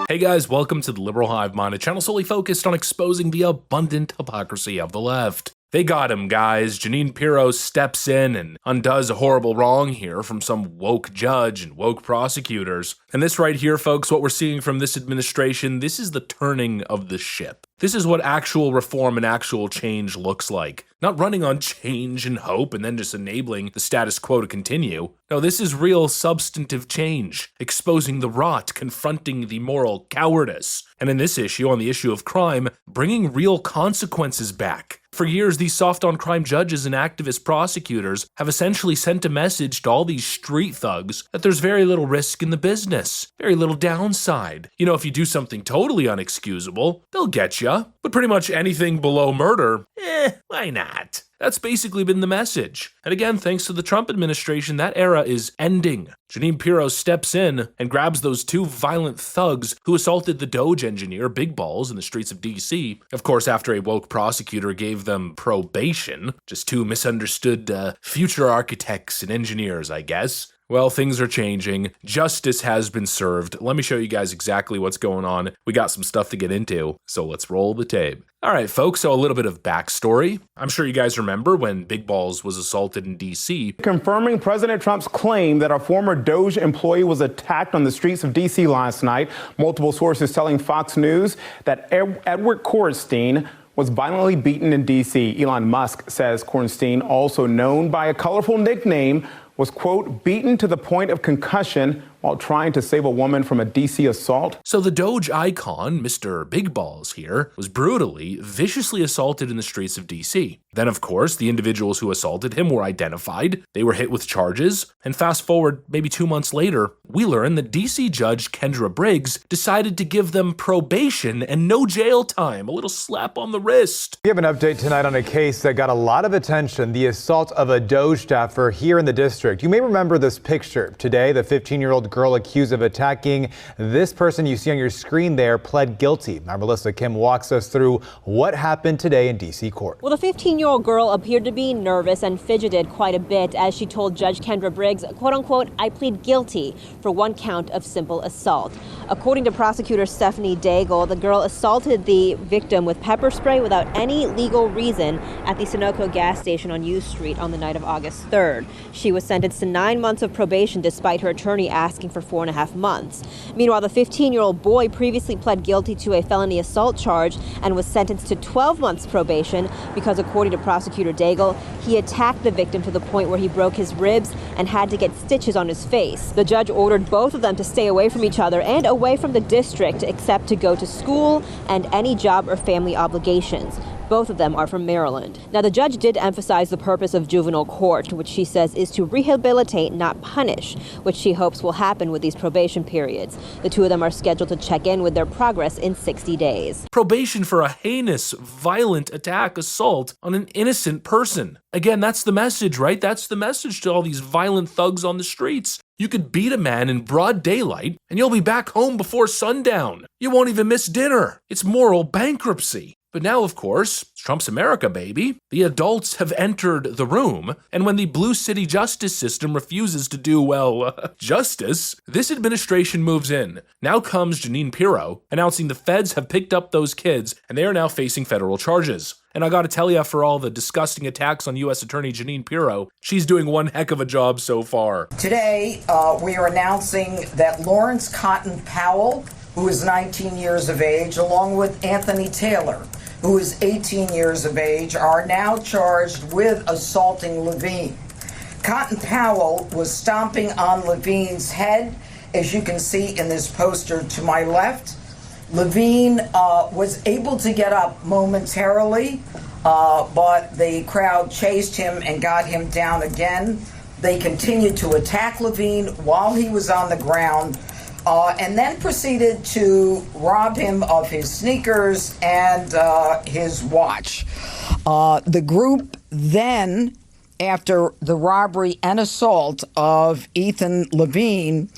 Hey guys, welcome to the Liberal Hive Mind, a channel solely focused on exposing the abundant hypocrisy of the left. They got him, guys. Jeanine Pirro steps in and undoes a horrible wrong here from some woke judge and woke prosecutors. And this right here, folks, what we're seeing from this administration, this is the turning of the ship. This is what actual reform and actual change looks like. Not running on change and hope and then just enabling the status quo to continue. No, this is real substantive change, exposing the rot, confronting the moral cowardice. And in this issue, on the issue of crime, bringing real consequences back. For years, these soft-on-crime judges and activist prosecutors have essentially sent a message to all these street thugs that there's very little risk in the business, very little downside. You know, if you do something totally unexcusable, they'll get you. But pretty much anything below murder, why not? That's basically been the message. And again, thanks to the Trump administration, that era is ending. Jeanine Pirro steps in and grabs those two violent thugs who assaulted the Doge engineer, Big Balls, in the streets of DC. Of course, after a woke prosecutor gave them probation. Just two misunderstood future architects and engineers, I guess. Well, things are changing. Justice has been served. Let me show you guys exactly what's going on. We got some stuff to get into, so let's roll the tape. All right, folks, so a little bit of backstory. I'm sure you guys remember when Big Balls was assaulted in DC. Confirming President Trump's claim that a former Doge employee was attacked on the streets of DC last night. Multiple sources telling Fox News that Edward Kornstein was violently beaten in DC. Elon Musk says Kornstein, also known by a colorful nickname, was, quote, beaten to the point of concussion while trying to save a woman from a DC assault. So the Doge icon, Mr. Big Balls here, was brutally, viciously assaulted in the streets of DC. Then, of course, the individuals who assaulted him were identified, they were hit with charges, and fast forward maybe 2 months later, we learn that DC Judge Kendra Briggs decided to give them probation and no jail time, a little slap on the wrist. We have an update tonight on a case that got a lot of attention, the assault of a Doge staffer here in the district. You may remember this picture. Today, the 15-year-old girl accused of attacking this person you see on your screen there pled guilty. Our Melissa Kim walks us through what happened today in DC court. Well, the 15-year-old girl appeared to be nervous and fidgeted quite a bit as she told Judge Kendra Briggs, quote unquote, I plead guilty for one count of simple assault. According to prosecutor Stephanie Daigle, the girl assaulted the victim with pepper spray without any legal reason at the Sunoco gas station on U Street on the night of August 3rd. She was sentenced to 9 months of probation despite her attorney asking for 4.5 months. Meanwhile, the 15-year-old boy previously pled guilty to a felony assault charge and was sentenced to 12 months probation because, according to prosecutor Daigle, he attacked the victim to the point where he broke his ribs and had to get stitches on his face. The judge ordered both of them to stay away from each other and away from the district except to go to school and any job or family obligations. Both of them are from Maryland. Now, the judge did emphasize the purpose of juvenile court, which she says is to rehabilitate, not punish, which she hopes will happen with these probation periods. The two of them are scheduled to check in with their progress in 60 days. Probation for a heinous, violent attack, assault on an innocent person. Again, that's the message, right? That's the message to all these violent thugs on the streets. You could beat a man in broad daylight, and you'll be back home before sundown. You won't even miss dinner. It's moral bankruptcy. But now, of course, Trump's America, baby. The adults have entered the room, and when the blue city justice system refuses to do, well, justice, this administration moves in. Now comes Jeanine Pirro, announcing the feds have picked up those kids, and they are now facing federal charges. And I gotta tell you, for all the disgusting attacks on U.S. Attorney Jeanine Pirro, she's doing one heck of a job so far. Today, we are announcing that Lawrence Cotton Powell, who is 19 years of age, along with Anthony Taylor, who is 18 years of age, are now charged with assaulting Levine. Cotton Powell was stomping on Levine's head, as you can see in this poster to my left. Levine was able to get up momentarily, but the crowd chased him and got him down again. They continued to attack Levine while he was on the ground, and then proceeded to rob him of his sneakers and his watch. The group then, after the robbery and assault of Ethan Levine,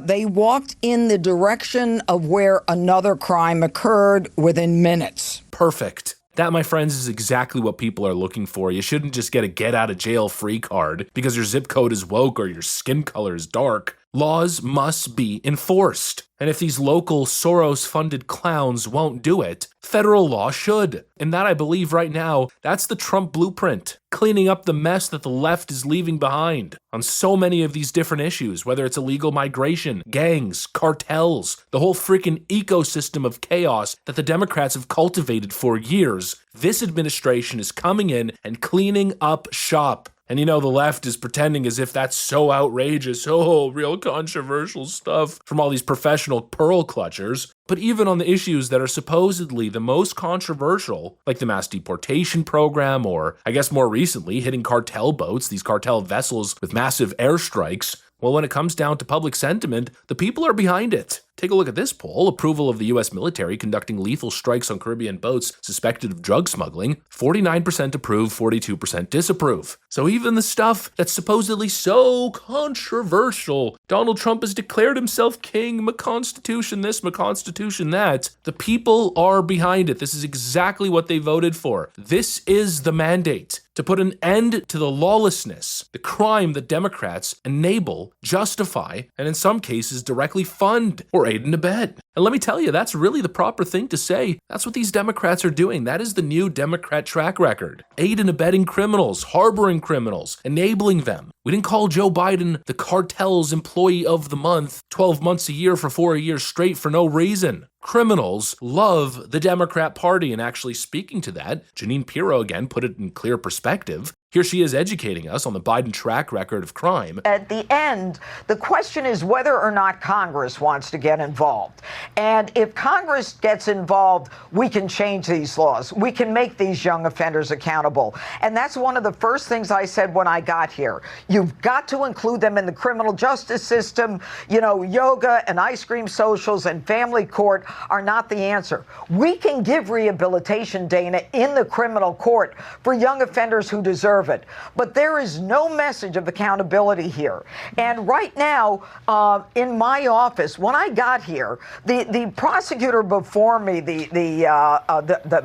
they walked in the direction of where another crime occurred within minutes. Perfect. That, my friends, is exactly what people are looking for. You shouldn't just get a get-out-of-jail-free card because your zip code is woke or your skin color is dark. Laws must be enforced. And if these local Soros-funded clowns won't do it, federal law should. And that, I believe right now, that's the Trump blueprint, cleaning up the mess that the left is leaving behind on so many of these different issues, whether it's illegal migration, gangs, cartels, the whole freaking ecosystem of chaos that the Democrats have cultivated for years. This administration is coming in and cleaning up shop. And you know, the left is pretending as if that's so outrageous, real controversial stuff from all these professional pearl clutchers. But even on the issues that are supposedly the most controversial, like the mass deportation program, or I guess more recently, hitting cartel boats, these cartel vessels with massive airstrikes, well, when it comes down to public sentiment, the people are behind it. Take a look at this poll. Approval of the U.S. military conducting lethal strikes on Caribbean boats suspected of drug smuggling. 49% approve, 42% disapprove. So even the stuff that's supposedly so controversial, Donald Trump has declared himself king, McConstitution this, McConstitution that. The people are behind it. This is exactly what they voted for. This is the mandate. To put an end to the lawlessness, the crime that Democrats enable, justify, and in some cases directly fund or aid and abet. And let me tell you, that's really the proper thing to say. That's what these Democrats are doing. That is the new Democrat track record. Aid and abetting criminals, harboring criminals, enabling them. We didn't call Joe Biden the cartel's employee of the month 12 months a year for 4 years straight for no reason. Criminals love the Democrat Party, and actually speaking to that, Jeanine Pirro again put it in clear perspective. Here she is educating us on the Biden track record of crime. At the end, the question is whether or not Congress wants to get involved. And if Congress gets involved, we can change these laws. We can make these young offenders accountable. And that's one of the first things I said when I got here. You've got to include them in the criminal justice system. You know, yoga and ice cream socials and family court are not the answer. We can give rehabilitation, Dana, in the criminal court for young offenders who deserve it. But there is no message of accountability here. And right now, in my office, when I got here, the prosecutor before me, the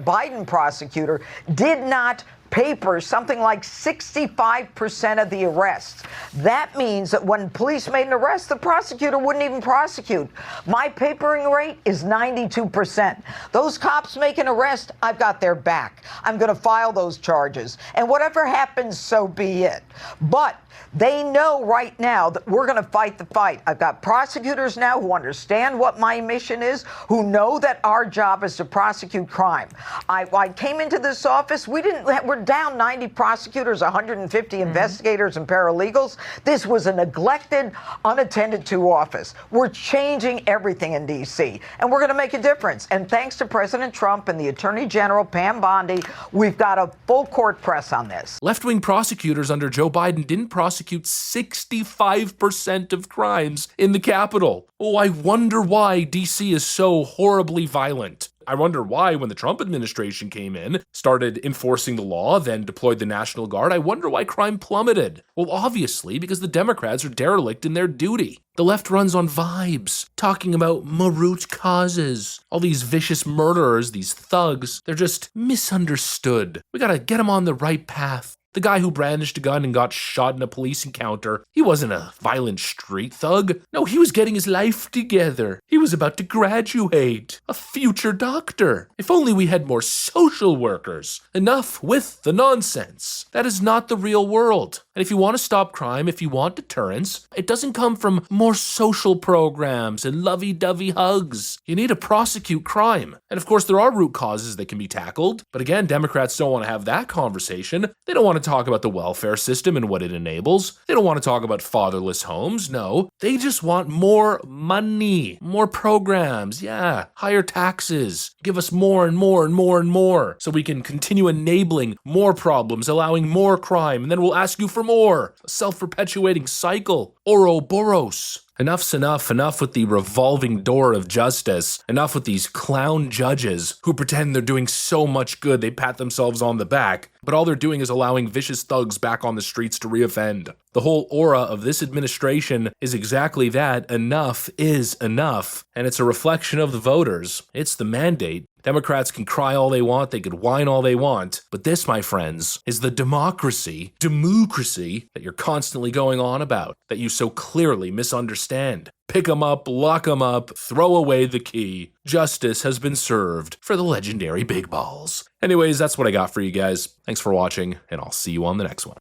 Biden prosecutor, did not paper something like 65% of the arrests. That means that when police made an arrest, the prosecutor wouldn't even prosecute. My papering rate is 92%. Those cops make an arrest, I've got their back. I'm going to file those charges. And whatever happens, so be it. But they know right now that we're going to fight the fight. I've got prosecutors now who understand what my mission is, who know that our job is to prosecute crime. I came into this office, we're down 90 prosecutors, 150 investigators and paralegals. This was a neglected, unattended to office. We're changing everything in D.C., and we're going to make a difference. And thanks to President Trump and the Attorney General, Pam Bondi, we've got a full court press on this. Left-wing prosecutors under Joe Biden didn't prosecute 65% of crimes in the Capitol. Oh, I wonder why D.C. is so horribly violent. I wonder why, when the Trump administration came in, started enforcing the law, then deployed the National Guard, I wonder why crime plummeted. Well, obviously, because the Democrats are derelict in their duty. The left runs on vibes, talking about root causes. All these vicious murderers, these thugs, they're just misunderstood. We gotta get them on the right path. The guy who brandished a gun and got shot in a police encounter, he wasn't a violent street thug. No, he was getting his life together. He was about to graduate, a future doctor. If only we had more social workers. Enough with the nonsense. That is not the real world. And if you want to stop crime, if you want deterrence, it doesn't come from more social programs and lovey-dovey hugs. You need to prosecute crime. And of course, there are root causes that can be tackled. But again, Democrats don't want to have that conversation. They don't want to talk about the welfare system and what it enables. They don't want to talk about fatherless homes. No, they just want more money, more programs. Yeah, higher taxes. Give us more and more and more and more so we can continue enabling more problems, allowing more crime, and then we'll ask you for more. A self-perpetuating cycle. Ouroboros. Enough's enough. Enough with the revolving door of justice. Enough with these clown judges who pretend they're doing so much good they pat themselves on the back, but all they're doing is allowing vicious thugs back on the streets to reoffend. The whole aura of this administration is exactly that. Enough is enough. And it's a reflection of the voters. It's the mandate. Democrats can cry all they want, they could whine all they want, but this, my friends, is the democracy that you're constantly going on about, that you so clearly misunderstand. Pick 'em up, lock 'em up, throw away the key. Justice has been served for the legendary Big Balls. Anyways, that's what I got for you guys. Thanks for watching, and I'll see you on the next one.